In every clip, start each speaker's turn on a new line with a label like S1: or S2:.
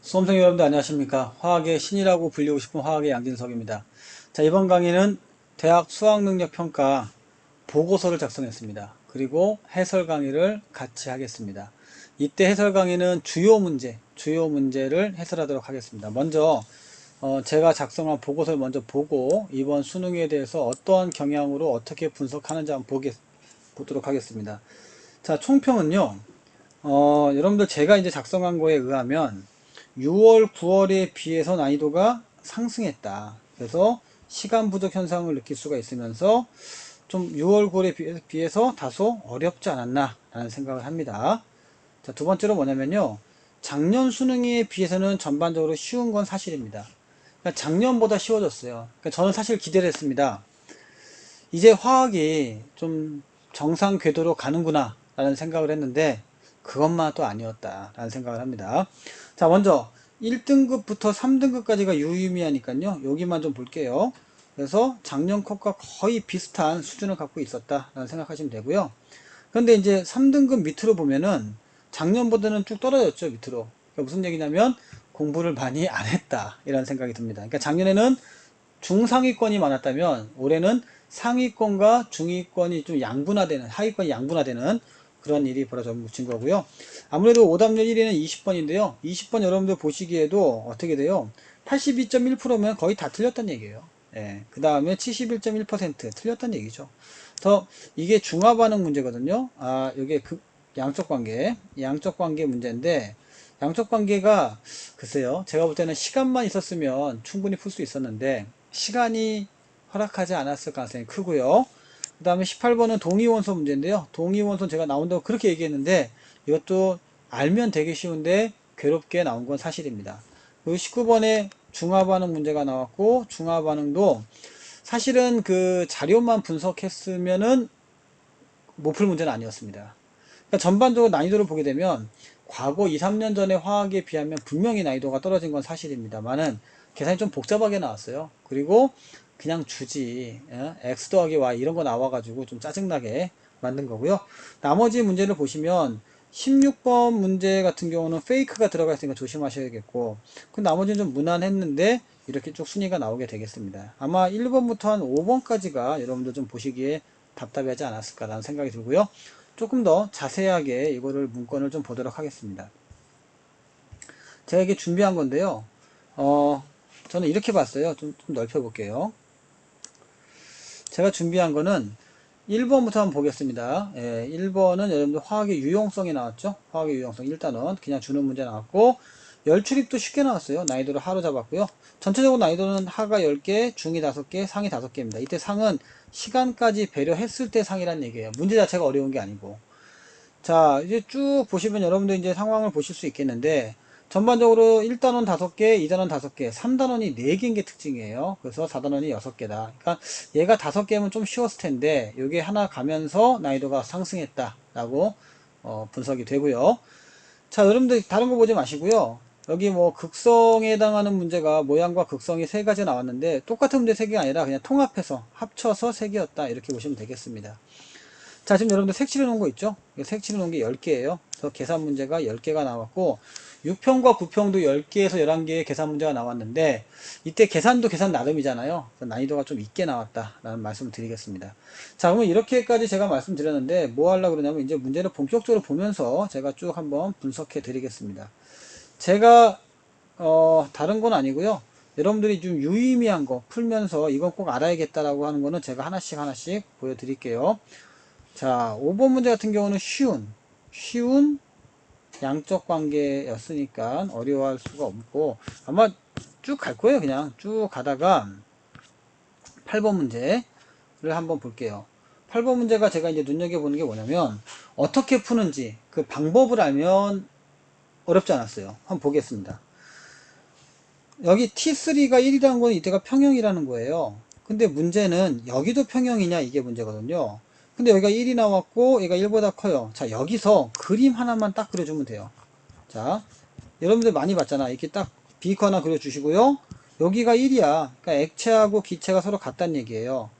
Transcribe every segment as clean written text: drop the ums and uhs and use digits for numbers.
S1: 수험생 여러분들 안녕하십니까? 화학의 신이라고 불리고 싶은 화학의 양진석입니다. 자, 이번 강의는 대학 수학능력평가 보고서를 작성했습니다. 그리고 해설 강의를 같이 하겠습니다. 이때 해설 강의는 주요 문제를 해설하도록 하겠습니다. 먼저 제가 작성한 보고서를 먼저 보고 이번 수능에 대해서 어떠한 경향으로 어떻게 분석하는지 한번 보도록 하겠습니다. 자, 총평은요. 여러분들 제가 이제 작성한 거에 의하면 6월, 9월에 비해서 난이도가 상승했다. 그래서 시간 부족 현상을 느낄 수가 있으면서 좀 6월, 9월에 비해서 다소 어렵지 않았나 라는 생각을 합니다. 자, 두 번째로 뭐냐면요. 작년 수능에 비해서는 전반적으로 쉬운 건 사실입니다. 그러니까 작년보다 쉬워졌어요. 그러니까 저는 사실 기대를 했습니다. 이제 화학이 좀 정상 궤도로 가는구나 라는 생각을 했는데 그것만 또 아니었다 라는 생각을 합니다. 자, 먼저 1등급부터 3등급까지가 유의미하니까요 여기만 좀 볼게요. 그래서 작년 컷과 거의 비슷한 수준을 갖고 있었다 라는 생각하시면 되고요. 그런데 이제 3등급 밑으로 보면은 작년보다는 쭉 떨어졌죠. 밑으로. 그러니까 무슨 얘기냐면 공부를 많이 안 했다 이런 생각이 듭니다. 그러니까 작년에는 중상위권이 많았다면 올해는 상위권과 중위권이 좀 양분화되는, 하위권이 양분화되는 그런 일이 벌어진 거고요. 아무래도 오답률 1위는 20번인데요. 20번 여러분들 보시기에도 어떻게 돼요? 82.1%면 거의 다 틀렸다는 얘기예요. 예, 그 다음에 71.1% 틀렸다는 얘기죠. 더 이게 중화반응 문제거든요. 아, 이게 양적 관계 문제인데 양적 관계가 글쎄요. 제가 볼 때는 시간만 있었으면 충분히 풀 수 있었는데 시간이 허락하지 않았을 가능성이 크고요. 그 다음에 18번은 동위원소 문제인데요. 동위원소 제가 나온다고 그렇게 얘기했는데 이것도 알면 되게 쉬운데 괴롭게 나온 건 사실입니다. 그리고 19번에 중화반응 문제가 나왔고 중화반응도 사실은 그 자료만 분석했으면은 못 풀 문제는 아니었습니다. 그러니까 전반적으로 난이도를 보게 되면 과거 2, 3년 전의 화학에 비하면 분명히 난이도가 떨어진 건 사실입니다만은 계산이 좀 복잡하게 나왔어요. 그리고 그냥 주지 x 더하기 y 이런 거 나와가지고 좀 짜증나게 만든 거고요. 나머지 문제를 보시면 16번 문제 같은 경우는 페이크가 들어가 있으니까 조심하셔야겠고 그 나머지는 좀 무난했는데 이렇게 쭉 순위가 나오게 되겠습니다. 아마 1번부터 한 5번까지가 여러분들 좀 보시기에 답답하지 않았을까라는 생각이 들고요. 조금 더 자세하게 이거를 문건을 좀 보도록 하겠습니다. 제가 이게 준비한 건데요. 저는 이렇게 봤어요. 좀 넓혀 볼게요. 제가 준비한 거는 1번부터 한번 보겠습니다. 1번은 여러분들 화학의 유용성이 나왔죠. 화학의 유용성 1단원 그냥 주는 문제 나왔고 열출입도 쉽게 나왔어요. 난이도를 하로 잡았고요. 전체적으로 난이도는 하가 10개, 중이 5개, 상이 5개입니다. 이때 상은 시간까지 배려했을 때 상이란 얘기예요. 문제 자체가 어려운 게 아니고. 자, 이제 쭉 보시면 여러분들 이제 상황을 보실 수 있겠는데, 전반적으로 1단원 5개, 2단원 5개, 3단원이 4개인 게 특징이에요. 그래서 4단원이 6개다. 그러니까 얘가 5개면 좀 쉬웠을 텐데, 요게 하나 가면서 난이도가 상승했다라고 분석이 되고요. 자, 여러분들 다른 거 보지 마시고요. 여기 뭐 극성에 해당하는 문제가 모양과 극성이 3가지 나왔는데, 똑같은 문제 3개가 아니라 그냥 통합해서 합쳐서 3개였다. 이렇게 보시면 되겠습니다. 자, 지금 여러분들 색칠해 놓은 거 있죠? 색칠해 놓은 게 10개예요. 그래서 계산 문제가 10개가 나왔고 6평과 9평도 10개에서 11개의 계산 문제가 나왔는데 이때 계산도 계산 나름이잖아요. 난이도가 좀 있게 나왔다라는 말씀을 드리겠습니다. 자, 그러면 이렇게까지 제가 말씀드렸는데 뭐 하려고 그러냐면 이제 문제를 본격적으로 보면서 제가 쭉 한번 분석해 드리겠습니다. 제가 다른 건 아니고요. 여러분들이 좀 유의미한 거 풀면서 이건 꼭 알아야겠다라고 하는 거는 제가 하나씩 하나씩 보여드릴게요. 자, 5번 문제 같은 경우는 쉬운 양적 관계였으니까 어려워할 수가 없고, 아마 쭉 갈 거예요. 그냥 쭉 가다가 8번 문제를 한번 볼게요. 8번 문제가 제가 이제 눈여겨보는 게 뭐냐면, 어떻게 푸는지 그 방법을 알면 어렵지 않았어요. 한번 보겠습니다. 여기 T3가 1이라는 건 이때가 평형이라는 거예요. 근데 문제는 여기도 평형이냐 이게 문제거든요. 근데 여기가 1이 나왔고 얘가 1보다 커요. 자, 여기서 그림 하나만 딱 그려주면 돼요. 자, 여러분들 많이 봤잖아. 이렇게 딱 비커 하나 그려주시고요. 여기가 1이야. 그러니까 액체하고 기체가 서로 같다는 얘기예요.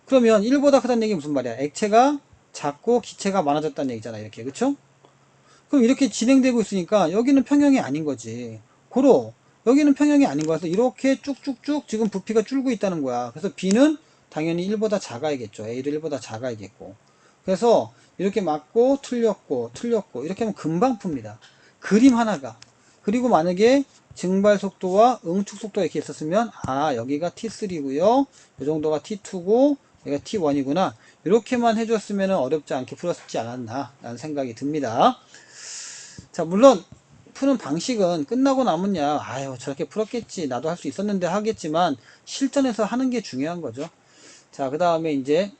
S1: 그러면 1보다 크다는 얘기 무슨 말이야? 액체가 작고 기체가 많아졌다는 얘기잖아. 이렇게. 그쵸? 그럼 이렇게 진행되고 있으니까 여기는 평형이 아닌 거지. 고로 여기는 평형이 아닌 거라서 이렇게 쭉쭉쭉 지금 부피가 줄고 있다는 거야. 그래서 B는 당연히 1보다 작아야겠죠. A도 1보다 작아야겠고. 그래서 이렇게 맞고 틀렸고 이렇게 하면 금방 풉니다. 그림 하나가. 그리고 만약에 증발 속도와 응축 속도가 이렇게 있었으면 아 여기가 T3고요. 이 정도가 T2고 여기가 T1이구나. 이렇게만 해줬으면 어렵지 않게 풀었지 않았나 라는 생각이 듭니다. 자 물론 푸는 방식은 끝나고 나면야 아유 저렇게 풀었겠지 나도 할 수 있었는데 하겠지만 실전에서 하는 게 중요한 거죠. 자 그 다음에 이제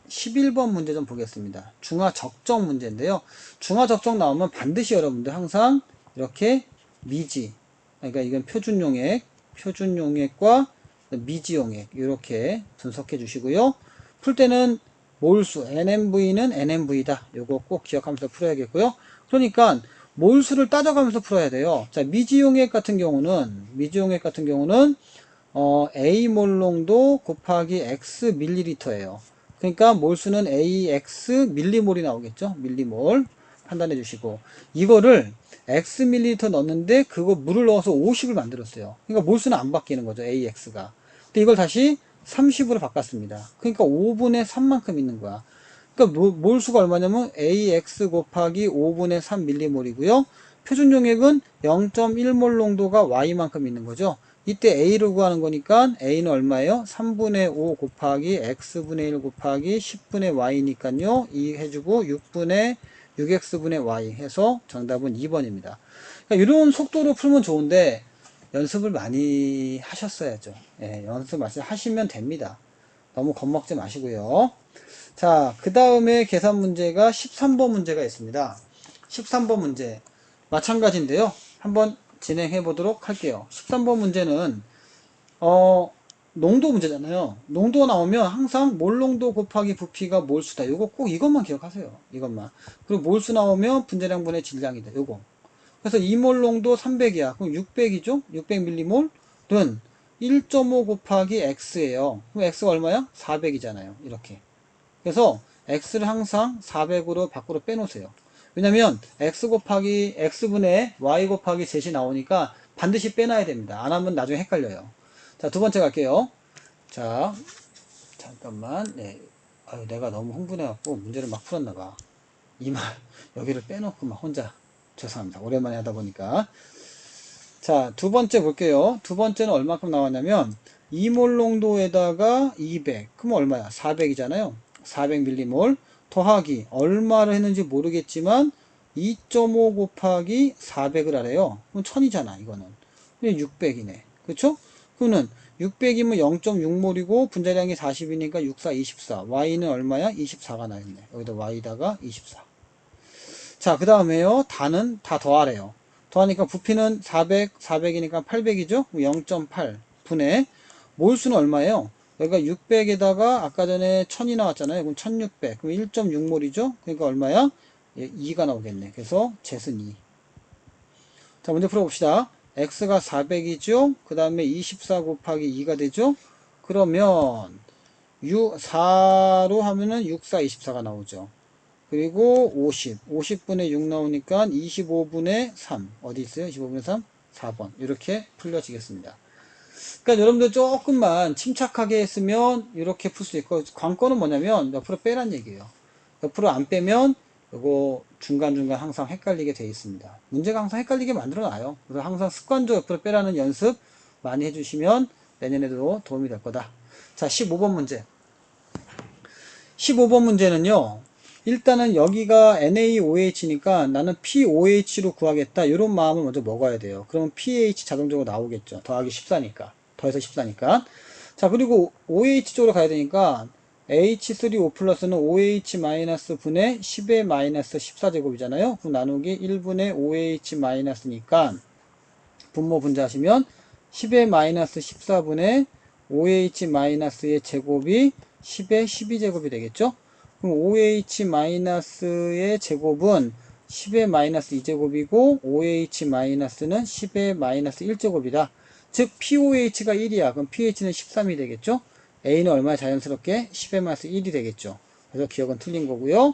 S1: 11번 문제 좀 보겠습니다. 중화 적정 문제인데요. 중화 적정 나오면 반드시 여러분들 항상 이렇게 미지, 그러니까 이건 표준용액과 미지용액 이렇게 분석해 주시고요. 풀 때는 몰수, NMV는 NMV다. 요거 꼭 기억하면서 풀어야겠고요. 그러니까 몰수를 따져가면서 풀어야 돼요. 자, 미지용액 같은 경우는 A 몰농도 곱하기 X 밀리리터예요. 그러니까 몰수는 AX 밀리몰이 나오겠죠. 밀리몰 판단해 주시고 이거를 X 밀리리터 넣었는데 그거 물을 넣어서 50을 만들었어요. 그러니까 몰수는 안 바뀌는 거죠. AX가. 근데 이걸 다시 30으로 바꿨습니다. 그러니까 5분의 3만큼 있는 거야. 그러니까 몰수가 얼마냐면 AX 곱하기 5분의 3 밀리몰이고요. 표준 용액은 0.1몰 농도가 Y만큼 있는 거죠. 이때 A를 구하는 거니까 A는 얼마예요? 3분의 5 곱하기 X분의 1 곱하기 10분의 Y니까요. 2 해주고 6X분의 Y 해서 정답은 2번입니다. 그러니까 이런 속도로 풀면 좋은데 연습을 많이 하셨어야죠. 예, 연습 많이 하시면 됩니다. 너무 겁먹지 마시고요. 자, 그 다음에 계산 문제가 13번 문제가 있습니다. 13번 문제 마찬가지인데요. 한번 진행해 보도록 할게요. 13번 문제는 농도 문제잖아요. 농도 나오면 항상 몰농도 곱하기 부피가 몰수다. 요거 꼭 이것만 기억하세요. 이것만. 그리고 몰수 나오면 분자량분의 질량이다. 요거. 그래서 2몰 농도 300이야. 그럼 600이죠? 600mm는 1.5 곱하기 X예요. 그럼 X가 얼마야? 400이잖아요. 이렇게. 그래서 X를 항상 400으로 밖으로 빼놓으세요. 왜냐면 X 곱하기 X분의 Y 곱하기 Z이 나오니까 반드시 빼놔야 됩니다. 안 하면 나중에 헷갈려요. 자, 두 번째 갈게요. 자, 잠깐만. 네. 아유, 내가 너무 흥분해갖고 문제를 막 풀었나봐. 이 말, 여기를 빼놓고 막 혼자. 죄송합니다. 오랜만에 하다 보니까. 자, 두 번째 볼게요. 두 번째는 얼마큼 나왔냐면, 2몰 농도에다가 200. 그럼 얼마야? 400이잖아요. 400mm몰. 더하기, 얼마를 했는지 모르겠지만, 2.5 곱하기 400을 하래요. 그럼 1000이잖아, 이거는. 600이네. 그쵸? 그러면 600이면 0.6몰이고 분자량이 40이니까 6, 4, 24. Y는 얼마야? 24가 나있네. 여기다 Y다가 24. 자, 그 다음에요. 다는 다 더하래요. 더하니까 부피는 400, 400이니까 800이죠? 0.8 분의 몰수는 얼마예요? 여기가 600에다가 아까 전에 1000이 나왔잖아요. 그럼 1600. 그럼 1.6몰이죠? 그러니까 얼마야? 2가 나오겠네. 그래서 젯은 2. 자, 문제 풀어봅시다. x가 400이죠? 그 다음에 24 곱하기 2가 되죠? 그러면 4로 하면은 6, 4, 24가 나오죠. 그리고 50분의 6 나오니까 25분의 3. 어디 있어요? 25분의 3? 4번. 이렇게 풀려지겠습니다. 그러니까 여러분들 조금만 침착하게 했으면 이렇게 풀 수 있고, 관건은 뭐냐면 옆으로 빼란 얘기예요. 옆으로 안 빼면 이거 중간중간 항상 헷갈리게 되어 있습니다. 문제가 항상 헷갈리게 만들어 놔요. 그래서 항상 습관적으로 옆으로 빼라는 연습 많이 해주시면 내년에도 도움이 될 거다. 자, 15번 문제. 15번 문제는요. 일단은 여기가 NaOH니까 나는 POH로 구하겠다. 이런 마음을 먼저 먹어야 돼요. 그러면 pH 자동적으로 나오겠죠. 더하기 14니까. 더해서 14니까. 자, 그리고 OH 쪽으로 가야 되니까 H3O 플러스는 OH 마이너스 분의 10의 마이너스 14제곱이잖아요. 그럼 나누기 1분의 OH 마이너스니까 분모 분자하시면 10의 마이너스 14분의 OH 마이너스의 제곱이 10의 12제곱이 되겠죠? 그럼 OH 마이너스의 제곱은 10의 마이너스 2제곱이고 OH 마이너스는 10의 마이너스 1제곱이다. 즉 POH가 1이야. 그럼 pH는 13이 되겠죠? A는 얼마나 자연스럽게 10의 마이너스 1이 되겠죠. 그래서 기억은 틀린 거고요.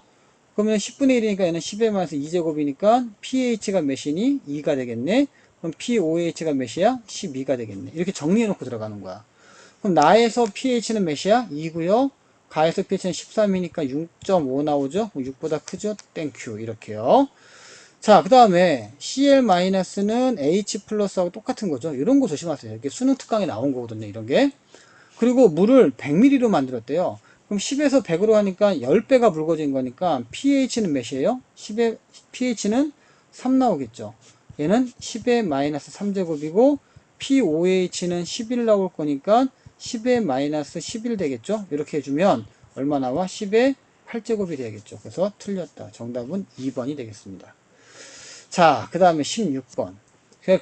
S1: 그러면 10분의 1이니까 얘는 10의 마이너스 2제곱이니까 pH가 몇이니? 2가 되겠네. 그럼 pOH가 몇이야? 12가 되겠네. 이렇게 정리해 놓고 들어가는 거야. 그럼 나에서 pH는 몇이야? 2고요. 가에서 pH는 13이니까 6.5 나오죠? 6보다 크죠? 땡큐. 이렇게요. 자, 그 다음에 Cl-는 H 플러스하고 똑같은 거죠. 이런 거 조심하세요. 이게 수능 특강에 나온 거거든요. 이런 게. 그리고 물을 100ml로 만들었대요. 그럼 10에서 100으로 하니까 10배가 묽어진 거니까 pH는 몇이에요? 10의 pH는 3 나오겠죠. 얘는 10의 마이너스 3제곱이고 pOH는 11 나올 거니까 10의 마이너스 11 되겠죠. 이렇게 해주면 얼마 나와? 10의 8제곱이 되겠죠. 그래서 틀렸다. 정답은 2번이 되겠습니다. 자, 그 다음에 16번.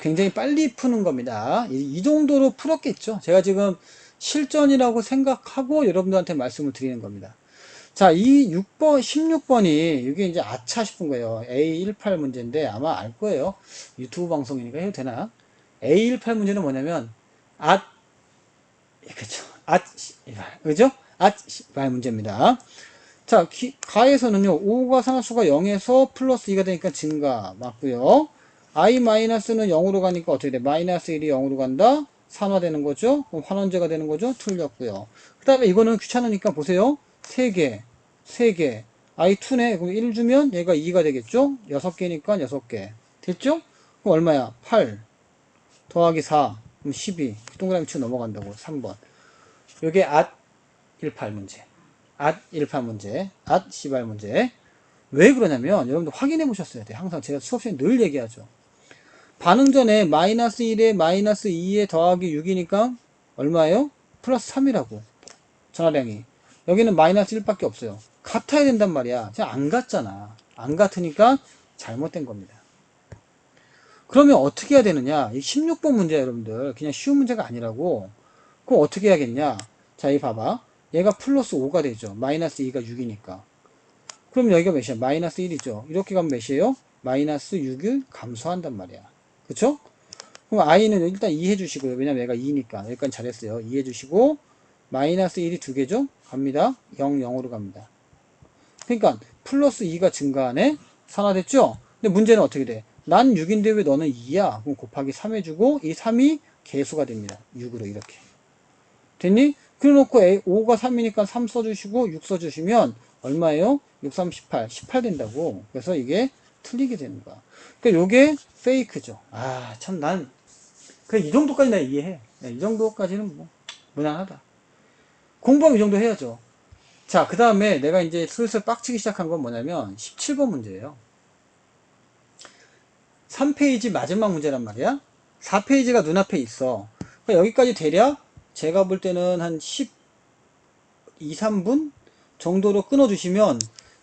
S1: 굉장히 빨리 푸는 겁니다. 이 정도로 풀었겠죠. 제가 지금 실전이라고 생각하고 여러분들한테 말씀을 드리는 겁니다. 자, 이 6번, 16번이 이게 이제 아차 싶은 거예요. A18 문제인데 아마 알 거예요. 유튜브 방송이니까 해도 되나? A18 문제는 뭐냐면, 그죠? 그죠? 문제입니다. 자, 가에서는요, 5가 상수가 0에서 플러스 2가 되니까 증가, 맞고요. i-는 0으로 가니까 어떻게 돼? 마이너스 1이 0으로 간다? 산화되는 거죠? 그럼 환원제가 되는 거죠? 틀렸고요. 그 다음에 이거는 귀찮으니까 보세요. 3개, 3개. i2네. 그럼 1 주면 얘가 2가 되겠죠? 6개니까 6개. 됐죠? 그럼 얼마야? 8 더하기 4. 그럼 12. 동그라미 치고 넘어간다고. 3번. 요게 18 문제. 18 문제. 씨발 문제. 왜 그러냐면 여러분들 확인해 보셨어야 돼요. 항상 제가 수업 시간에 늘 얘기하죠. 반응 전에 마이너스 1에 마이너스 2에 더하기 6이니까 얼마예요? 플러스 3이라고. 전화량이. 여기는 마이너스 1밖에 없어요. 같아야 된단 말이야. 그냥 안 같잖아. 안 같으니까 잘못된 겁니다. 그러면 어떻게 해야 되느냐? 이 16번 문제 여러분들 그냥 쉬운 문제가 아니라고. 그럼 어떻게 해야겠냐? 자, 이 봐봐. 얘가 플러스 5가 되죠. 마이너스 2가 6이니까. 그럼 여기가 몇이야? 마이너스 1이죠. 이렇게 가면 몇이에요? 마이너스 6을 감소한단 말이야. 그쵸? 그럼 i는 일단 2 해주시고요. 왜냐면 얘가 2니까. 여기까지 잘했어요. 2 해주시고 마이너스 1이 2개죠? 갑니다. 0, 0으로 갑니다. 그러니까 플러스 2가 증가하네? 산화됐죠? 근데 문제는 어떻게 돼? 난 6인데 왜 너는 2야? 그럼 곱하기 3 해주고 이 3이 개수가 됩니다. 6으로 이렇게. 됐니? 그래놓고 5가 3이니까 3 써주시고 6 써주시면 얼마예요? 6, 3, 18. 18 된다고. 그래서 이게 틀리게 되는 거야. 그러니까 요게 페이크죠. 아, 참 그래, 이 정도까지 내가 이해해. 이 정도까지는 뭐, 무난하다. 공부하면 이 정도 해야죠. 자, 그 다음에 내가 이제 슬슬 빡치기 시작한 건 뭐냐면 17번 문제예요. 3페이지 마지막 문제란 말이야. 4페이지가 눈앞에 있어. 그러니까 여기까지 대략 제가 볼 때는 한 12, 3분 정도로 끊어주시면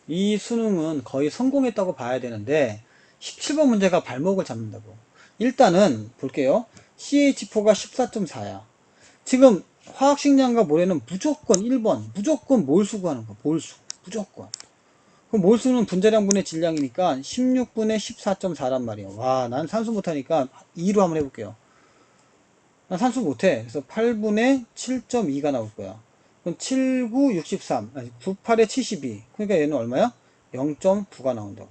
S1: 이 수능은 거의 성공했다고 봐야 되는데 17번 문제가 발목을 잡는다고. 일단은 볼게요. CH4가 14.4야. 지금 화학식량과 모래는 무조건 1번 무조건 몰수 구하는 거. 몰수 무조건. 그럼 몰수는 분자량분의 질량이니까 16분의 14.4란 말이야. 와, 난 산수 못하니까 2로 한번 해볼게요. 난 산수 못해. 그래서 8분의 7.2가 나올 거야. 그럼 7, 9, 63. 아니, 9, 8에 72. 그러니까 얘는 얼마야? 0.9가 나온다고.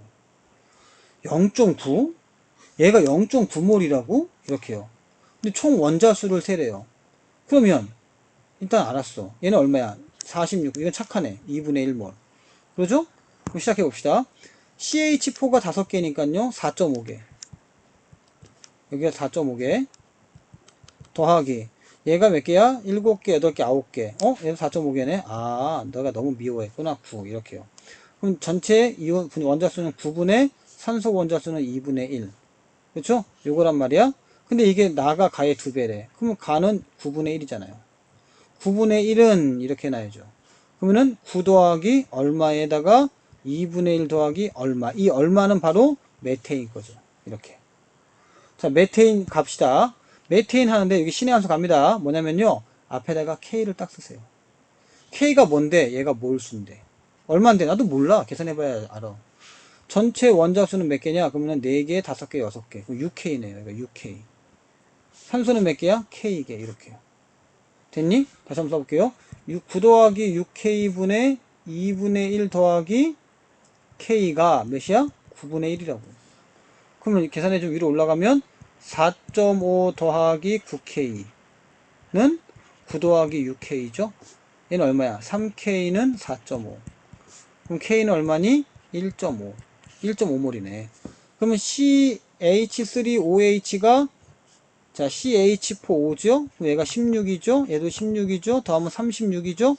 S1: 0.9? 얘가 0.9몰이라고? 이렇게요. 근데 총 원자수를 세래요. 그러면 일단 알았어. 얘는 얼마야? 46. 이건 착하네. 2분의 1몰. 그러죠? 그럼 시작해 봅시다. CH4가 5개니까요. 4.5개. 여기가 4.5개. 더하기. 얘가 몇 개야? 7개, 8개, 9개. 얘도 4.5개네. 아, 너가 너무 미워했구나. 9. 이렇게요. 그럼 전체 원자수는 9분의 산소 원자수는 2분의 1. 그렇죠? 요거란 말이야. 근데 이게 나가 가의 2배래. 그러면 가는 9분의 1이잖아요. 9분의 1은 이렇게 해놔야죠. 그러면은 9 더하기 얼마에다가 2분의 1 더하기 얼마. 이 얼마는 바로 메테인 거죠. 이렇게. 자, 메테인 갑시다. 메테인 하는데 여기 신의 한 수 갑니다. 뭐냐면요. 앞에다가 K를 딱 쓰세요. K가 뭔데? 얘가 몰수인데. 얼마인데? 나도 몰라. 계산해봐야 알아. 전체 원자수는 몇 개냐? 그러면 4개, 5개, 6개. 6K네요. 그러니까 6K. 산소는 몇 개야? K개. 이렇게요. 됐니? 다시 한번 써볼게요. 9 더하기 6K분의 2분의 1 더하기 K가 몇이야? 9분의 1이라고. 그러면 계산해 좀 위로 올라가면 4.5 더하기 9K는 9 더하기 6K죠? 얘는 얼마야? 3K는 4.5. 그럼 K는 얼마니? 1.5. 1.5몰이네. 그러면 CH3OH가 자, CH4 5죠? 그럼 얘가 16이죠? 얘도 16이죠? 더하면 36이죠?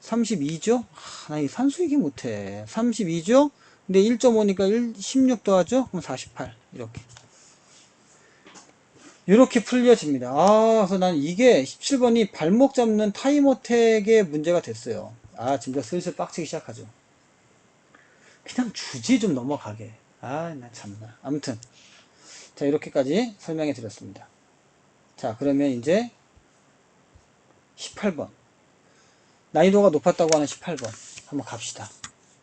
S1: 32죠? 나 이 산수이기 못해. 32죠? 근데 1.5니까 16 더하죠? 그럼 48. 이렇게 풀려집니다. 그래서 난 이게 17번이 발목 잡는 타임어택의 문제가 됐어요. 진짜 슬슬 빡치기 시작하죠. 그냥 주지 좀 넘어가게. 나 참나. 아무튼. 자, 이렇게까지 설명해 드렸습니다. 자, 그러면 이제 18번. 난이도가 높았다고 하는 18번. 한번 갑시다.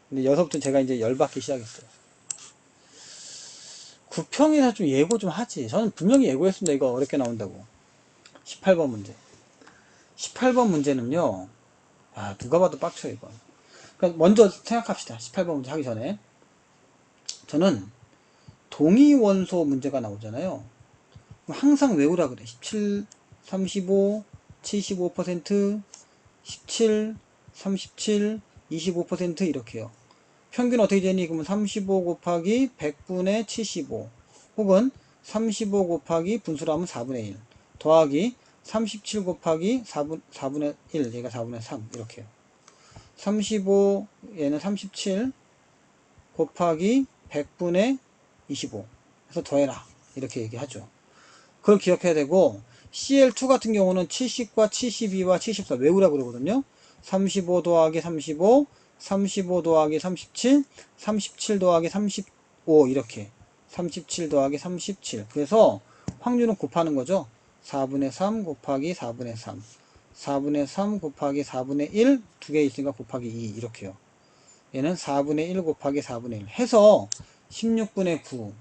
S1: 근데 여기서부터 제가 이제 열받기 시작했어요. 구평에서 좀 예고 좀 하지. 저는 분명히 예고했습니다. 이거 어렵게 나온다고. 18번 문제. 18번 문제는요. 누가 봐도 빡쳐요, 이건. 그러니까 먼저 생각합시다. 18번 문제 하기 전에. 저는 동위원소 문제가 나오잖아요. 항상 외우라 그래. 17, 35, 75%, 17, 37, 25% 이렇게요. 평균 어떻게 되니? 그러면 35 곱하기 100분의 75 혹은 35 곱하기 분수로 하면 4분의 1 더하기 37 곱하기 4분의 1 얘가 4분의 3 이렇게요. 35 얘는 37 곱하기 100분의 25 해서 더해라 이렇게 얘기하죠. 그걸 기억해야 되고 CL2 같은 경우는 70과 72와 74 외우라 그러거든요. 35 더하기 35 35 더하기 37 37 더하기 35 이렇게 37 더하기 37 그래서 확률은 곱하는 거죠. 4분의 3 곱하기 4분의 3 4분의 3 곱하기 4분의 1 두 개 있으니까 곱하기 2 이렇게요. 얘는 4분의 1 곱하기 4분의 1 해서 16분의 9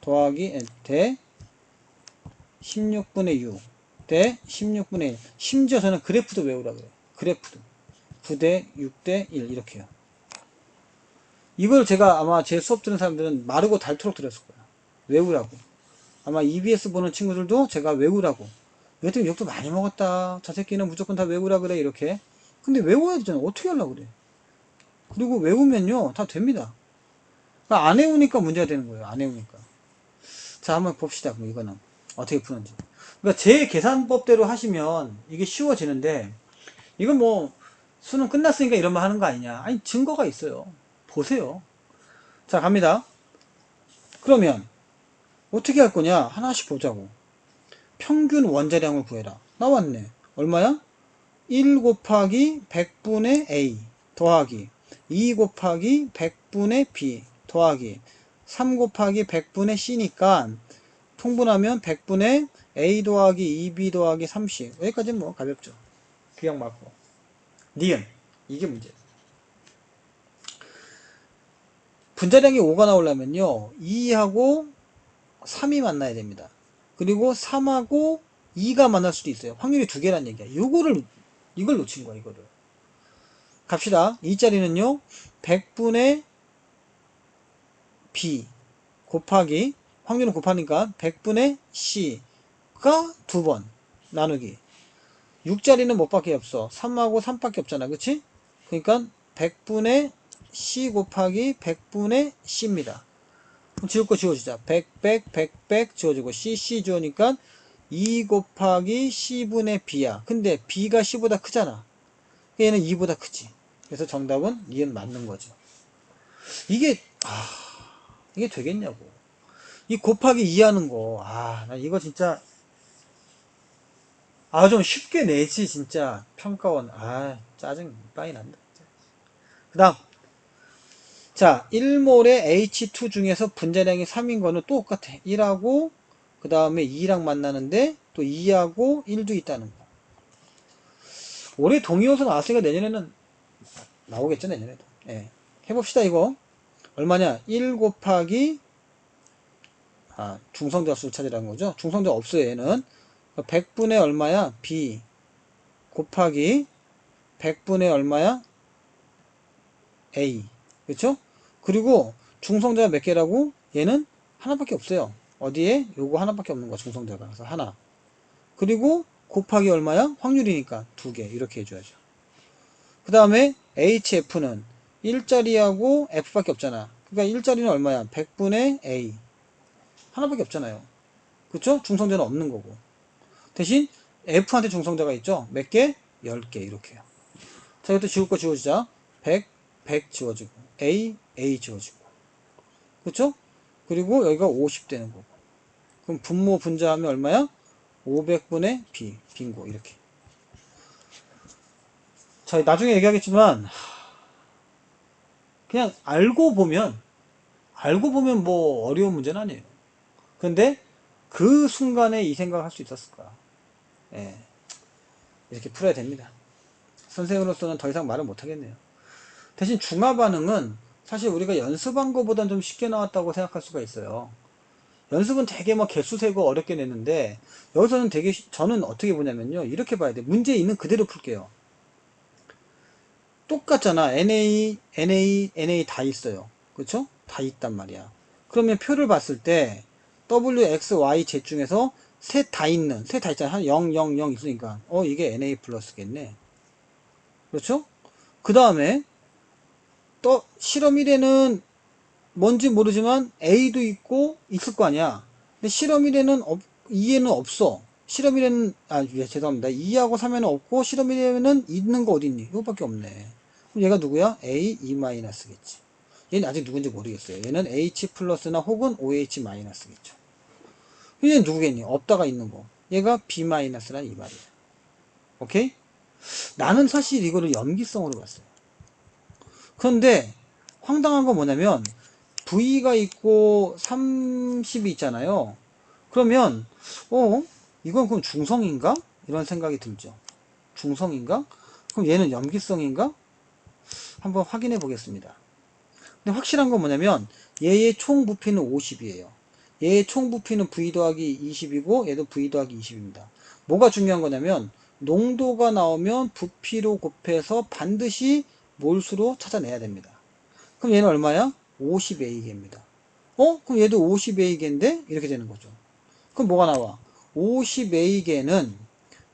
S1: 더하기 대 16분의 6 대 16분의 1 심지어 저는 그래프도 외우라 그래요. 그래프도 9대 6대 1 이렇게요. 이걸 제가 아마 제 수업 듣는 사람들은 마르고 닳도록 들었을 거예요. 외우라고. 아마 EBS 보는 친구들도 제가 외우라고. 얘들 욕도 많이 먹었다. 저 새끼는 무조건 다 외우라 그래 이렇게. 근데 외워야 되잖아. 어떻게 하려고 그래. 그리고 외우면요 다 됩니다. 그러니까 안 외우니까 문제가 되는 거예요. 안 외우니까. 자, 한번 봅시다. 그럼 이거는 어떻게 푸는지. 그러니까 제 계산법대로 하시면 이게 쉬워지는데 이건 뭐 수능 끝났으니까 이런 말 하는 거 아니냐. 아니 증거가 있어요. 보세요. 자, 갑니다. 그러면 어떻게 할 거냐 하나씩 보자고. 평균 원자량을 구해라. 나왔네. 얼마야? 1 곱하기 100분의 A 더하기 2 곱하기 100분의 B 더하기 3 곱하기 100분의 C니까 통분하면 100분의 A 더하기 2B 더하기 3C 여기까지는 뭐 가볍죠. 기억 맞고 니은 이게 문제예요. 분자량이 5가 나오려면요 2하고 3이 만나야 됩니다. 그리고 3하고 2가 만날 수도 있어요. 확률이 두 개란 얘기야. 이걸 놓친 거야, 이거를. 갑시다. 2짜리는요, 100분의 B 곱하기, 확률은 곱하니까 100분의 C가 두 번 나누기. 6짜리는 뭐밖에 없어? 3하고 3밖에 없잖아. 그치? 그러니까 100분의 C 곱하기 100분의 C입니다. 지울 거 지워주자. 100 지워주고 C 지우니까 2 곱하기 C분의 B야. 근데 B가 C보다 크잖아. 얘는 2보다 크지. 그래서 정답은 니은 맞는 거죠. 이게 이게 되겠냐고. 이 곱하기 2 하는 거. 나 이거 진짜 좀 쉽게 내지 진짜 평가원. 짜증 많이 난다. 그 다음 자 1몰의 H2 중에서 분자량이 3인 거는 똑같아. 1하고 그 다음에 2랑 만나는데 또 2하고 1도 있다는 거. 올해 동의어서 나왔으니까 내년에는 나오겠죠. 내년에도. 예. 해봅시다 이거. 얼마냐 1 곱하기 중성자 수 찾으라는 거죠. 중성자 없어요 얘는. 100분의 얼마야 B 곱하기 100분의 얼마야 A 그렇죠? 그리고 중성자가 몇 개라고? 얘는 하나밖에 없어요. 어디에? 요거 하나밖에 없는 거야. 중성자가. 그래서 하나. 그리고 곱하기 얼마야? 확률이니까 2개. 이렇게 해줘야죠. 그 다음에 HF는 1짜리하고 F밖에 없잖아. 그러니까 1짜리는 얼마야? 100분의 A. 하나밖에 없잖아요. 그쵸? 중성자는 없는 거고. 대신 F한테 중성자가 있죠? 몇 개? 10개. 이렇게요. 자, 이것도 지울 거 지워지자. 100, 100 지워지고. A, A 지워지고. 그쵸? 그리고 여기가 50 되는 거고. 그럼 분모 분자하면 얼마야? 500분의 B. 빙고. 이렇게. 자, 나중에 얘기하겠지만, 그냥 알고 보면 뭐 어려운 문제는 아니에요. 근데 그 순간에 이 생각을 할 수 있었을까? 예. 이렇게 풀어야 됩니다. 선생으로서는 더 이상 말을 못 하겠네요. 대신 중화 반응은 사실 우리가 연습한 것보다는 좀 쉽게 나왔다고 생각할 수가 있어요. 연습은 되게 막 개수 세고 어렵게 냈는데 여기서는 되게 저는 어떻게 보냐면요. 이렇게 봐야 돼. 문제 있는 그대로 풀게요. 똑같잖아. NA 다 있어요. 그쵸? 다 있단 말이야. 그러면 표를 봤을 때 W, X, Y, Z 중에서 셋 다 있잖아. 한 0, 0, 0 있으니까 이게 NA 플러스겠네. 그렇죠? 그 다음에 또 실험 1에는 뭔지 모르지만 A도 있고 있을 거 아니야. 근데 실험 1에는 2에는 없어. 실험 1에는 죄송합니다. 2하고 3에는 없고 실험 1에는 있는 거 어디 있니? 이거밖에 없네. 그럼 얘가 누구야? A, E 마이너스겠지. 얘는 아직 누군지 모르겠어요. 얘는 H 플러스나 혹은 OH 마이너스겠죠. 얘는 누구겠니? 없다가 있는 거. 얘가 B 마이너스란 이 말이야. 오케이? 나는 사실 이거를 염기성으로 봤어요. 그런데 황당한 건 뭐냐면 V가 있고 30이 있잖아요. 그러면 이건 그럼 중성인가? 이런 생각이 들죠. 중성인가? 그럼 얘는 염기성인가? 한번 확인해 보겠습니다. 근데 확실한 건 뭐냐면 얘의 총 부피는 50이에요. 얘의 총 부피는 V 더하기 20이고 얘도 V 더하기 20입니다. 뭐가 중요한 거냐면 농도가 나오면 부피로 곱해서 반드시 몰수로 찾아내야 됩니다. 그럼 얘는 얼마야? 50A개입니다. 그럼 얘도 50A개인데 이렇게 되는 거죠. 그럼 뭐가 나와? 50A개는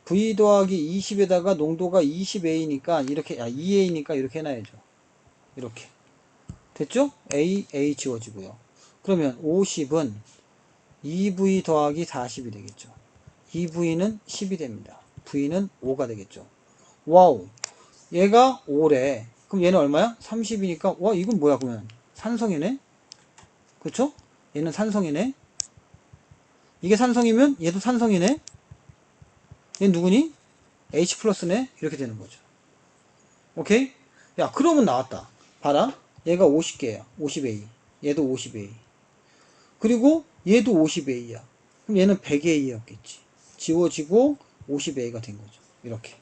S1: V 더하기 20에다가 농도가 20A니까 이렇게 2A니까 이렇게 해놔야죠. 이렇게 됐죠? A 지워지고요. 그러면 50은 2V 더하기 40이 되겠죠. 2V는 10이 됩니다. V는 5가 되겠죠. 와우, 얘가 5래. 그럼 얘는 얼마야? 30이니까 와, 이건 뭐야? 그러면 산성이네. 그쵸? 얘는 산성이네. 이게 산성이면 얘도 산성이네. 얘 누구니? H 플러스네. 이렇게 되는 거죠. 오케이? 야, 그러면 나왔다. 봐라. 얘가 50개야. 50A. 얘도 50A. 그리고 얘도 50A야. 그럼 얘는 100A였겠지. 지워지고 50A가 된 거죠. 이렇게.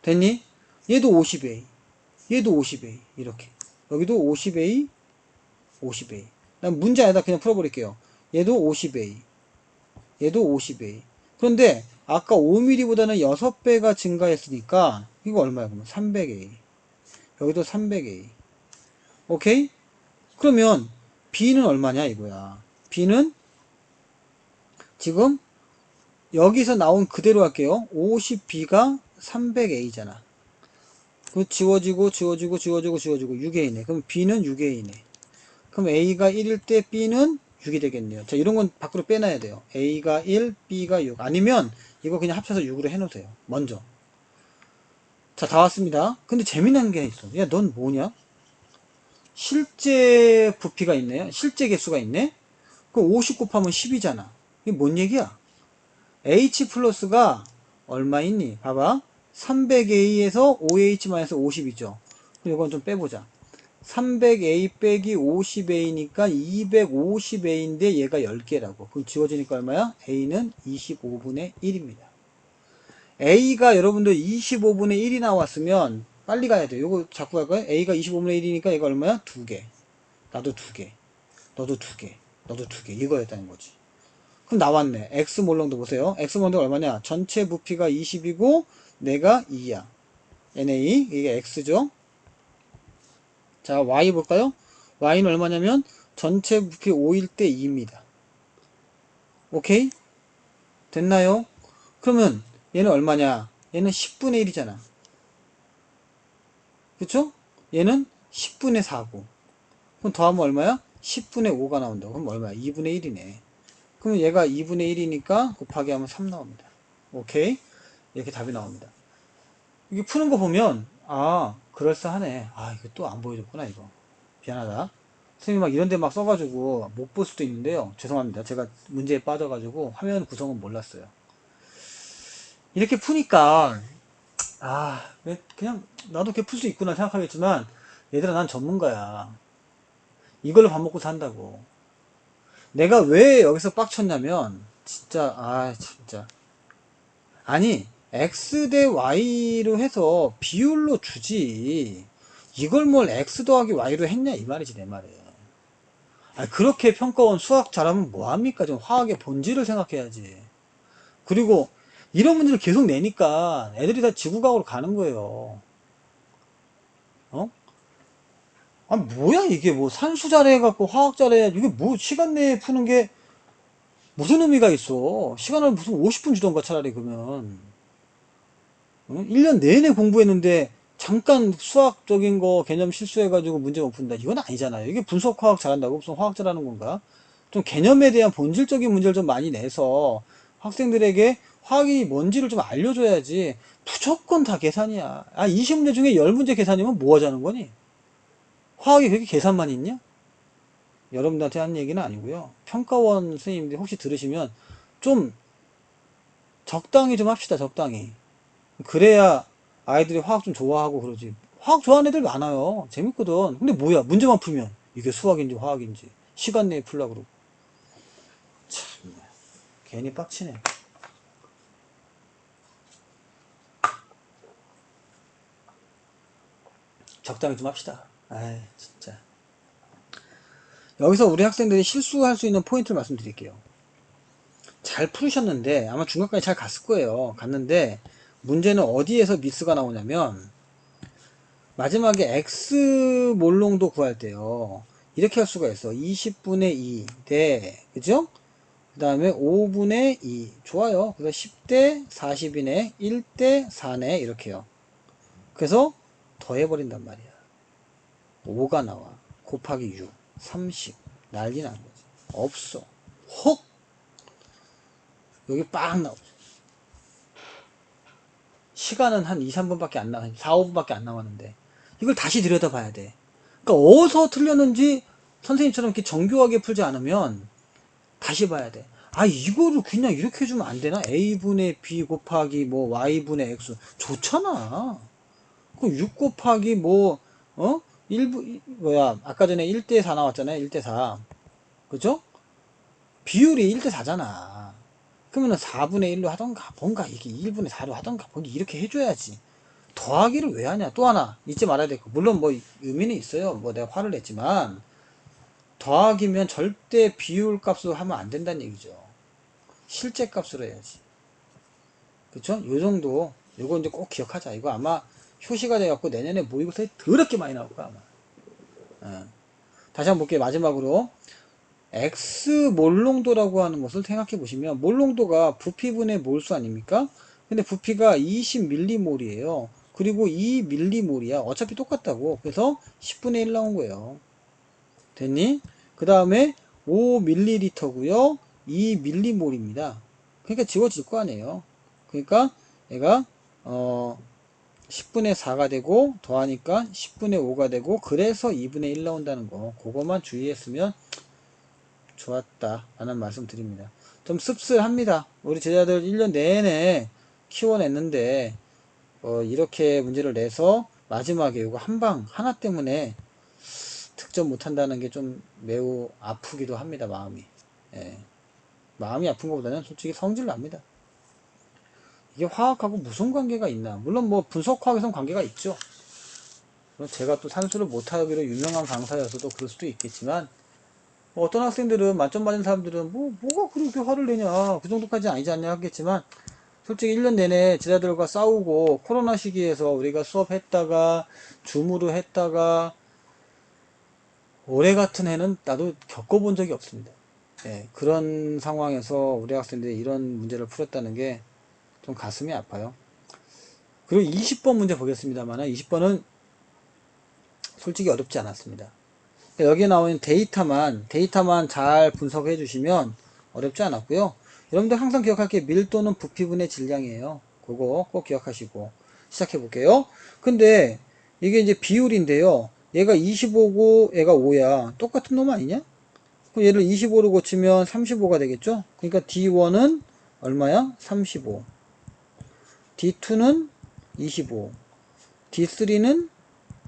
S1: 됐니? 얘도 50A. 얘도 50A. 이렇게. 여기도 50A, 50A. 난 문제 아니다. 그냥 풀어버릴게요. 얘도 50A. 얘도 50A. 그런데 아까 5mm보다는 6배가 증가했으니까 이거 얼마야? 그러면 300A. 여기도 300A. 오케이? 그러면 B는 얼마냐 이거야. B는 지금 여기서 나온 그대로 할게요. 50B가 300A잖아. 그 지워지고 6A네. 그럼 B는 6A네. 그럼 A가 1일 때 B는 6이 되겠네요. 자, 이런 건 밖으로 빼놔야 돼요. A가 1, B가 6. 아니면 이거 그냥 합쳐서 6으로 해놓으세요. 먼저. 자, 다 왔습니다. 근데 재미난 게 있어. 야, 넌 뭐냐? 실제 부피가 있네요. 실제 개수가 있네? 그럼 50 곱하면 10이잖아. 이게 뭔 얘기야? H 플러스가 얼마 있니? 봐봐. 300A에서 OH-50이죠. 그럼 이건 좀 빼보자. 300A 빼기 50A니까 250A인데 얘가 10개라고. 그럼 지워지니까 얼마야? A는 25분의 1입니다. A가 여러분들 25분의 1이 나왔으면 빨리 가야 돼요. 이거 자꾸 갈까요? A가 25분의 1이니까 얘가 얼마야? 2개. 나도 2개. 너도 2개. 너도 2개. 이거였다는 거지. 그럼 나왔네. X 몰롱도 보세요. X 몰롱도 얼마냐? 전체 부피가 20이고 내가 2야. NA 이게 X죠. 자, Y 볼까요? Y는 얼마냐면 전체 부피 5일 때 2입니다. 오케이? 됐나요? 그러면 얘는 얼마냐? 얘는 10분의 1이잖아. 그쵸? 얘는 10분의 4고. 그럼 더하면 얼마야? 10분의 5가 나온다. 그럼 얼마야? 2분의 1이네. 그러면 얘가 2분의 1이니까 곱하기 하면 3 나옵니다. 오케이? 이렇게 답이 나옵니다. 이게 푸는 거 보면, 아, 그럴싸하네. 아, 이거 또 안 보여줬구나, 이거. 미안하다. 선생님 막 이런 데 막 써가지고 못 볼 수도 있는데요. 죄송합니다. 제가 문제에 빠져가지고 화면 구성은 몰랐어요. 이렇게 푸니까, 아, 그냥 나도 이렇게 풀 수 있구나 생각하겠지만, 얘들아, 난 전문가야. 이걸로 밥 먹고 산다고. 내가 왜 여기서 빡쳤냐면, 진짜, 아, 진짜. 아니, x 대 y로 해서 비율로 주지. 이걸 뭘 x 더하기 y로 했냐 이 말이지 내 말이에요. 아, 그렇게 평가원 수학 잘하면 뭐합니까? 좀 화학의 본질을 생각해야지. 그리고 이런 문제를 계속 내니까 애들이 다 지구과학으로 가는 거예요. 어? 아, 뭐야 이게 뭐 산수 잘해갖고 화학 잘해. 이게 뭐 시간 내에 푸는 게 무슨 의미가 있어. 시간을 무슨 50분 주던가 차라리 그러면. 1년 내내 공부했는데 잠깐 수학적인 거 개념 실수해가지고 문제 못 푼다. 이건 아니잖아요. 이게 분석화학 잘한다고 무슨 화학 잘하는 건가? 좀 개념에 대한 본질적인 문제를 좀 많이 내서 학생들에게 화학이 뭔지를 좀 알려줘야지. 무조건 다 계산이야. 아, 20문제 중에 10문제 계산이면 뭐 하자는 거니? 화학이 그렇게 계산만 있냐? 여러분들한테 하는 얘기는 아니고요. 평가원 선생님들 혹시 들으시면 좀 적당히 좀 합시다. 적당히. 그래야 아이들이 화학 좀 좋아하고 그러지. 화학 좋아하는 애들 많아요. 재밌거든. 근데 뭐야, 문제만 풀면 이게 수학인지 화학인지 시간 내에 풀라 그러고. 참, 괜히 빡치네. 적당히 좀 합시다. 아이, 진짜. 여기서 우리 학생들이 실수할 수 있는 포인트를 말씀드릴게요. 잘 풀으셨는데 아마 중간까지 잘 갔을 거예요. 갔는데 문제는 어디에서 미스가 나오냐면 마지막에 x 몰롱도 구할 때요. 이렇게 할 수가 있어. 20분의 2 대, 그죠? 그 다음에 5분의 2. 좋아요. 그래서 10대 40이네. 1대 4네. 이렇게요. 그래서 더해버린단 말이야. 5가 나와. 곱하기 6. 30. 난리 난 거지. 없어. 혹! 여기 빵 나오죠. 시간은 한 2, 3분밖에 안 나와. 4, 5분밖에 안 나왔는데. 이걸 다시 들여다봐야 돼. 그러니까 어디서 틀렸는지 선생님처럼 이렇게 정교하게 풀지 않으면 다시 봐야 돼. 아, 이거를 그냥 이렇게 해주면 안 되나? a분의 b 곱하기 뭐 y분의 x. 좋잖아. 그 6 곱하기 뭐, 아까 전에 1대 4 나왔잖아요. 1대 4. 그죠? 비율이 1대 4잖아. 그러면은 4분의 1로 하던가, 뭔가 이게 1분의 4로 하던가, 뭔가 이렇게 해줘야지. 더하기를 왜 하냐? 또 하나, 잊지 말아야 될 거. 물론 뭐 의미는 있어요. 뭐 내가 화를 냈지만, 더하기면 절대 비율 값으로 하면 안 된다는 얘기죠. 실제 값으로 해야지. 그쵸? 요 정도, 요거 이제 꼭 기억하자. 이거 아마 효시가 돼갖고 내년에 모의고사에 더럽게 많이 나올 거야, 아마. 어. 다시 한번 볼게요. 마지막으로. X 몰롱도라고 하는 것을 생각해 보시면, 몰롱도가 부피분의 몰수 아닙니까? 근데 부피가 20m몰이에요. 그리고 2m몰이야. 어차피 똑같다고. 그래서 10분의 1 나온 거예요. 됐니? 그 다음에 5ml고요. 2m몰입니다. 그러니까 지워질 거 아니에요. 그러니까 얘가 10분의 4가 되고 더하니까 10분의 5가 되고 그래서 2분의 1 나온다는 거 그것만 주의했으면 좋았다 라는 말씀 드립니다. 좀 씁쓸합니다. 우리 제자들 1년 내내 키워냈는데 이렇게 문제를 내서 마지막에 이거 한방 하나 때문에 득점 못한다는 게 좀 매우 아프기도 합니다. 마음이. 예. 마음이 아픈 것보다는 솔직히 성질 납니다. 이게 화학하고 무슨 관계가 있나? 물론 뭐 분석화학에선 관계가 있죠. 제가 또 산수를 못하기로 유명한 강사여서도 그럴 수도 있겠지만 뭐 어떤 학생들은 만점 맞은 사람들은 뭐가 그렇게 화를 내냐 그 정도까지 아니지 않냐 하겠지만 솔직히 1년 내내 제자들과 싸우고 코로나 시기에서 우리가 수업했다가 줌으로 했다가 올해 같은 해는 나도 겪어본 적이 없습니다. 예, 그런 상황에서 우리 학생들이 이런 문제를 풀었다는 게 좀 가슴이 아파요. 그리고 20번 문제 보겠습니다만 20번은 솔직히 어렵지 않았습니다. 여기에 나오는 데이터만 잘 분석해 주시면 어렵지 않았고요. 여러분들 항상 기억할 게 밀도는 부피분의 질량이에요. 그거 꼭 기억하시고 시작해 볼게요. 근데 이게 이제 비율인데요. 얘가 25고 얘가 5야. 똑같은 놈 아니냐? 그럼 얘를 25로 고치면 35가 되겠죠? 그러니까 D1은 얼마야? 35. D2는 25. D3는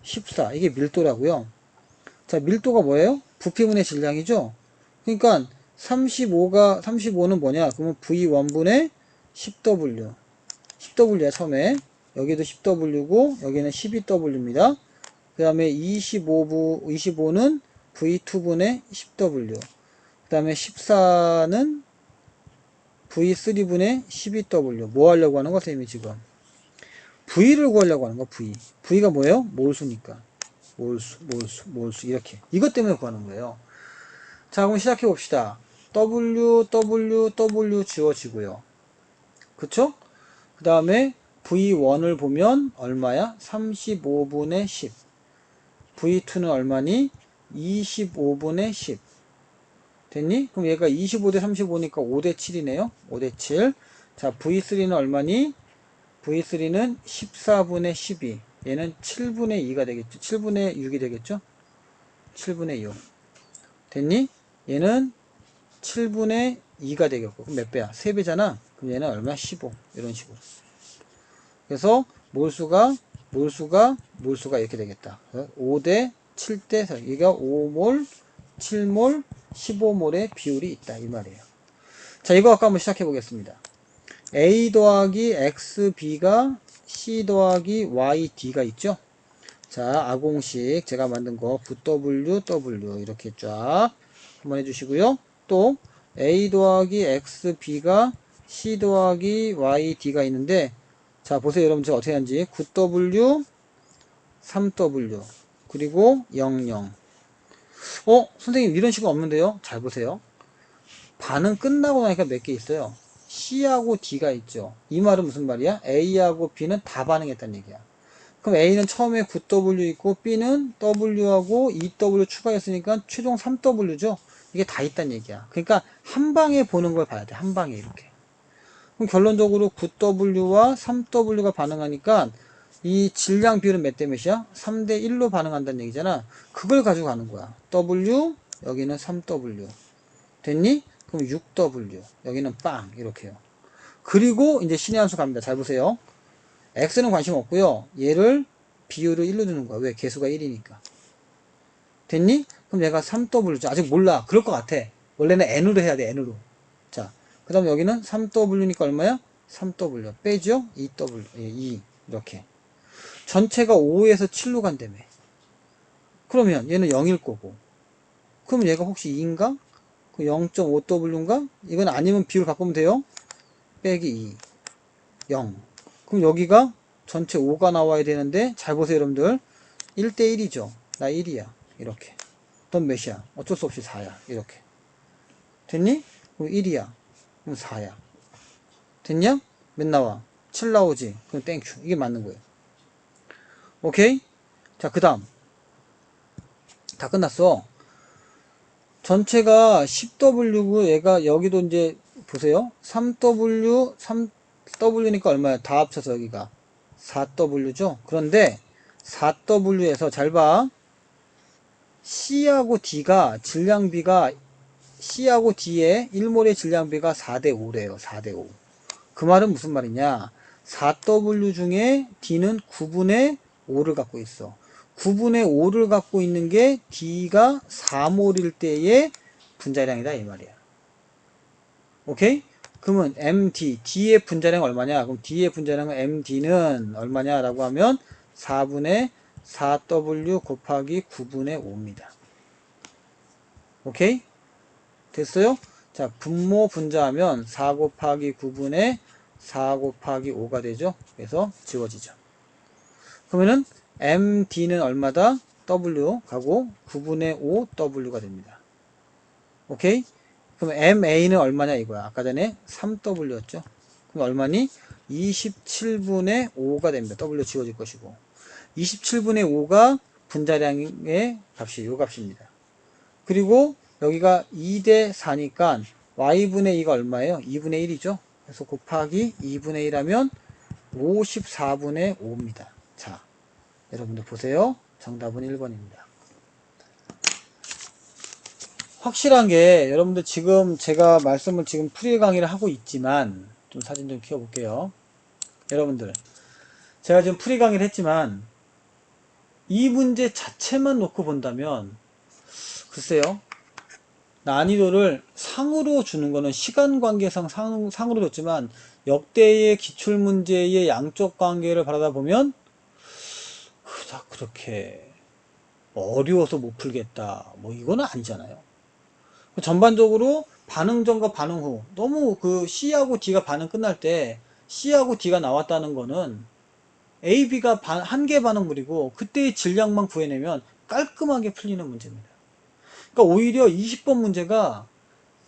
S1: 14. 이게 밀도라고요. 자, 밀도가 뭐예요? 부피분의 질량이죠? 그러니까 35는 뭐냐? 그러면 V1분의 10W. 10W야, 처음에. 여기도 10W고, 여기는 12W입니다. 그 다음에 25는 V2분의 10W. 그 다음에 14는 V3분의 12W. 뭐 하려고 하는 거야, 선생님이 지금? V를 구하려고 하는 거야, V. V가 뭐예요? 몰수니까. 몰수. 이렇게. 이것 때문에 구하는 거예요. 자, 그럼 시작해 봅시다. W 지워지고요. 그쵸? 그 다음에 V1을 보면 얼마야? 35분의 10. V2는 얼마니? 25분의 10. 됐니? 그럼 얘가 25대 35니까 5대 7이네요. 5대 7. 자, V3는 얼마니? V3는 14분의 12. 얘는 7분의 2가 되겠죠. 7분의 6이 되겠죠? 7분의 6. 됐니? 얘는 7분의 2가 되겠고. 그럼 몇 배야? 3배잖아. 그럼 얘는 얼마? 15. 이런 식으로. 그래서 몰수가 이렇게 되겠다. 5대 7대 4. 이게 5몰, 7몰, 15몰의 비율이 있다. 이 말이에요. 자, 이거 아까 한번 시작해 보겠습니다. A 더하기 XB가 C 더하기 YD가 있죠? 자, 아공식 제가 만든 거 VW 이렇게 쫙 한번 해주시고요. 또 A 더하기 XB가 C 더하기 YD가 있는데, 자, 보세요. 여러분 제가 어떻게 하는지. 9W 3W 그리고 00. 선생님 이런 식은 없는데요? 잘 보세요. 반응 끝나고 나니까 몇 개 있어요. C하고 D가 있죠. 이 말은 무슨 말이야? A하고 B는 다 반응했다는 얘기야. 그럼 A는 처음에 9W 있고 B는 W하고 2W 추가했으니까 최종 3W죠. 이게 다 있다는 얘기야. 그러니까 한 방에 보는 걸 봐야 돼. 한 방에 이렇게. 그럼 결론적으로 9W와 3W가 반응하니까 이 질량 비율은 몇 대 몇이야? 3대 1로 반응한다는 얘기잖아. 그걸 가지고 가는 거야. W, 여기는 3W. 됐니? 그럼 6W. 여기는 빵. 이렇게요. 그리고 이제 신의 한 수 갑니다. 잘 보세요. X는 관심 없고요. 얘를 비율을 1로 주는 거야. 왜? 개수가 1이니까. 됐니? 그럼 얘가 3W죠. 아직 몰라. 그럴 것 같아. 원래는 N으로 해야 돼. N으로. 자, 그 다음에 여기는 3W니까 얼마야? 3W. 빼죠? 2W. 2. 이렇게. 전체가 5에서 7로 간다며. 그러면 얘는 0일 거고. 그럼 얘가 혹시 2인가? 0.5W인가? 이건 아니면 비율 바꾸면 돼요. 빼기 2. 0. 그럼 여기가 전체 5가 나와야 되는데, 잘 보세요, 여러분들. 1대1이죠. 나 1이야. 이렇게. 넌 몇이야? 어쩔 수 없이 4야. 이렇게. 됐니? 그럼 1이야. 그럼 4야. 됐냐? 몇 나와? 7 나오지? 그럼 땡큐. 이게 맞는 거예요. 오케이? 자, 그 다음. 다 끝났어. 전체가 10W고 얘가 여기도 이제 보세요. 3W니까 얼마야? 다 합쳐서 여기가 4W죠. 그런데 4W에서 잘 봐. C하고 D가 질량비가 C하고 D의 1몰의 질량비가 4대 5래요. 4대 5. 그 말은 무슨 말이냐? 4W 중에 D는 9분의 5를 갖고 있어. 9분의 5를 갖고 있는 게 D가 4몰일 때의 분자량이다 이 말이야. 오케이? 그러면 D의 분자량 얼마냐? 그럼 D의 분자량은 MD는 얼마냐? 라고 하면 4분의 4W 곱하기 9분의 5입니다. 오케이? 됐어요? 자, 분모 분자하면 4 곱하기 9분의 4 곱하기 5가 되죠? 그래서 지워지죠. 그러면은 MD는 얼마다? W 가고 9분의 5W가 됩니다. 오케이? 그럼 MA는 얼마냐 이거야. 아까 전에 3W였죠. 그럼 얼마니? 27분의 5가 됩니다. W 지워질 것이고. 27분의 5가 분자량의 값이 요 값입니다. 그리고 여기가 2대 4니까 y분의 2가 얼마예요? 2분의 1이죠. 그래서 곱하기 2분의 1 하면 54분의 5입니다. 자, 여러분들 보세요. 정답은 1번입니다. 확실한 게 여러분들 지금 제가 말씀을 지금 프리 강의를 하고 있지만 좀 사진 좀 키워볼게요. 여러분들 제가 지금 프리 강의를 했지만 이 문제 자체만 놓고 본다면 글쎄요, 난이도를 상으로 주는 거는 시간 관계상 상으로 줬지만 역대의 기출문제의 양적 관계를 바라다 보면 그닥 그렇게 어려워서 못 풀겠다 뭐 이거는 아니잖아요. 전반적으로 반응 전과 반응 후 너무 그 C하고 D가 반응 끝날 때 C하고 D가 나왔다는 거는 A, B가 한 개 반응물이고 그때의 질량만 구해내면 깔끔하게 풀리는 문제입니다. 그러니까 오히려 20번 문제가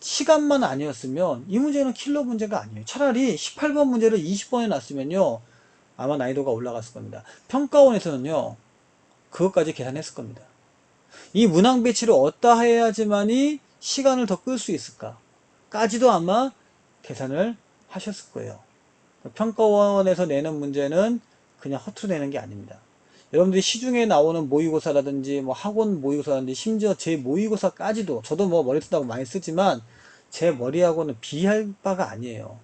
S1: 시간만 아니었으면 이 문제는 킬러 문제가 아니에요. 차라리 18번 문제를 20번에 놨으면요 아마 난이도가 올라갔을 겁니다. 평가원에서는요 그것까지 계산했을 겁니다. 이 문항 배치를 어디다 해야지만이 시간을 더 끌 수 있을까 까지도 아마 계산을 하셨을 거예요. 평가원에서 내는 문제는 그냥 허투루 내는 게 아닙니다. 여러분들이 시중에 나오는 모의고사라든지 뭐 학원 모의고사라든지 심지어 제 모의고사까지도 저도 뭐 머리 쓴다고 많이 쓰지만 제 머리하고는 비할 바가 아니에요.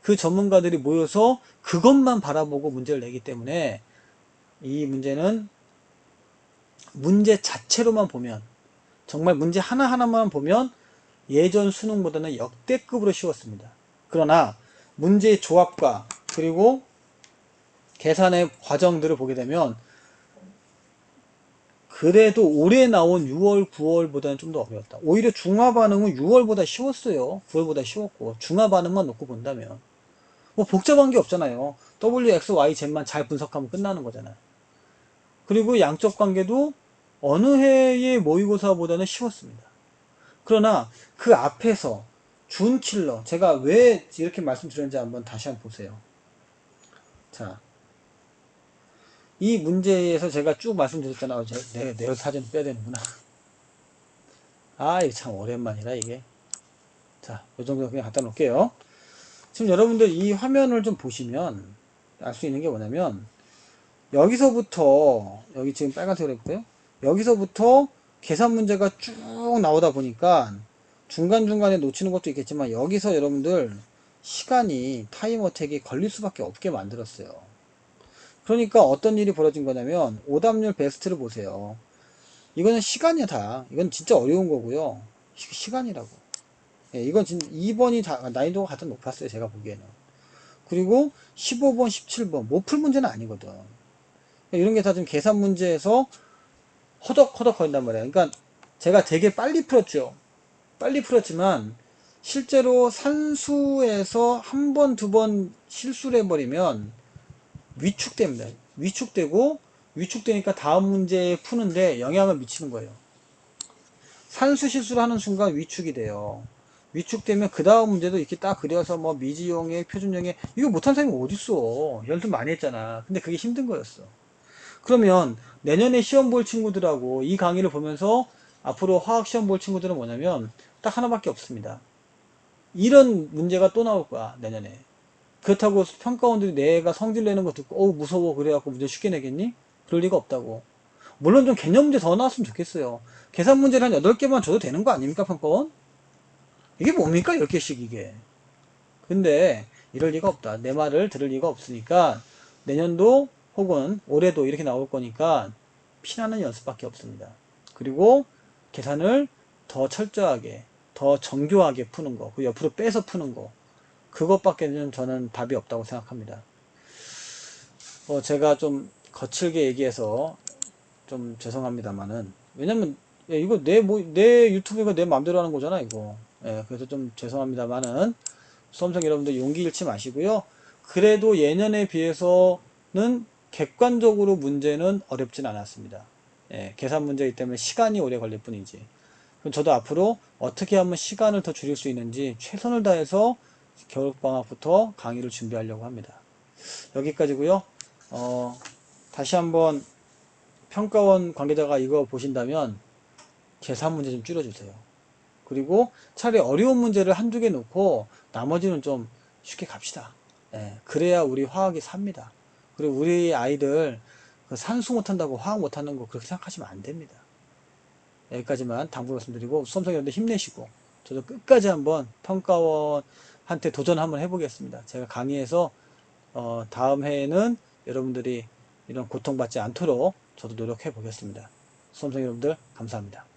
S1: 그 전문가들이 모여서 그것만 바라보고 문제를 내기 때문에 이 문제는 문제 자체로만 보면 정말 문제 하나하나만 보면 예전 수능보다는 역대급으로 쉬웠습니다. 그러나 문제의 조합과 그리고 계산의 과정들을 보게 되면 그래도 올해 나온 6월, 9월보다는 좀 더 어려웠다. 오히려 중화 반응은 6월보다 쉬웠어요. 9월보다 쉬웠고 중화 반응만 놓고 본다면 뭐 복잡한 게 없잖아요. W, X, Y, Z만 잘 분석하면 끝나는 거잖아요. 그리고 양적 관계도 어느 해의 모의고사보다는 쉬웠습니다. 그러나 그 앞에서 준 킬러, 제가 왜 이렇게 말씀드렸는지 한번 다시 한번 보세요. 자, 이 문제에서 제가 쭉 말씀드렸잖아요. 내 사진 빼야 되는구나. 아, 이게 참 오랜만이라 이게. 자, 이 정도 그냥 갖다 놓을게요. 지금 여러분들 이 화면을 좀 보시면 알 수 있는 게 뭐냐면 여기서부터 여기 지금 빨간색으로 했고요. 여기서부터 계산 문제가 쭉 나오다 보니까 중간중간에 놓치는 것도 있겠지만 여기서 여러분들 시간이 타임 어택이 걸릴 수밖에 없게 만들었어요. 그러니까 어떤 일이 벌어진 거냐면 오답률 베스트를 보세요. 이거는 시간이야 다. 이건 진짜 어려운 거고요. 시간이라고. 예, 이건 2번이 난이도가 가장 높았어요. 제가 보기에는. 그리고 15번, 17번 못 풀 문제는 아니거든. 이런 게 다 지금 계산 문제에서 허덕허덕 거린단 말이야. 그러니까 제가 되게 빨리 풀었죠. 빨리 풀었지만 실제로 산수에서 한 번, 두 번 실수를 해버리면 위축됩니다. 위축되니까 다음 문제 푸는데 영향을 미치는 거예요. 산수 실수를 하는 순간 위축이 돼요. 위축되면 그 다음 문제도 이렇게 딱 그려서 뭐 미지용의 표준형의 이거 못한 사람이 어딨어. 연습 많이 했잖아. 근데 그게 힘든 거였어. 그러면 내년에 시험 볼 친구들하고 이 강의를 보면서 앞으로 화학 시험 볼 친구들은 뭐냐면 딱 하나밖에 없습니다. 이런 문제가 또 나올 거야 내년에. 그렇다고 평가원들이 내가 성질 내는 거 듣고 어우 무서워 그래갖고 문제 쉽게 내겠니? 그럴 리가 없다고. 물론 좀 개념 문제 더 나왔으면 좋겠어요. 계산 문제를 한 8개만 줘도 되는 거 아닙니까 평가원? 이게 뭡니까 10개씩 이게. 근데 이럴 리가 없다. 내 말을 들을 리가 없으니까 내년도 혹은 올해도 이렇게 나올 거니까 피나는 연습밖에 없습니다. 그리고 계산을 더 철저하게 더 정교하게 푸는 거, 그 옆으로 빼서 푸는 거, 그것밖에는 저는 답이 없다고 생각합니다. 제가 좀 거칠게 얘기해서 좀 죄송합니다만은 왜냐면 이거 내 유튜브가 내 마음대로 하는 거잖아 이거. 예, 그래서 좀 죄송합니다만은 수험생 여러분들 용기 잃지 마시고요. 그래도 예년에 비해서는 객관적으로 문제는 어렵진 않았습니다. 예, 계산 문제이기 때문에 시간이 오래 걸릴 뿐이지. 그럼 저도 앞으로 어떻게 하면 시간을 더 줄일 수 있는지 최선을 다해서 겨울방학부터 강의를 준비하려고 합니다. 여기까지고요. 다시 한번 평가원 관계자가 이거 보신다면 계산 문제 좀 줄여주세요. 그리고 차라리 어려운 문제를 한두 개 놓고 나머지는 좀 쉽게 갑시다. 예, 그래야 우리 화학이 삽니다. 그리고 우리 아이들 그 산수 못한다고 화학 못하는 거 그렇게 생각하시면 안 됩니다. 여기까지만 당부 말씀드리고 수험생 여러분들 힘내시고 저도 끝까지 한번 평가원한테 도전 한번 해보겠습니다. 제가 강의해서 다음 해에는 여러분들이 이런 고통받지 않도록 저도 노력해 보겠습니다. 수험생 여러분들 감사합니다.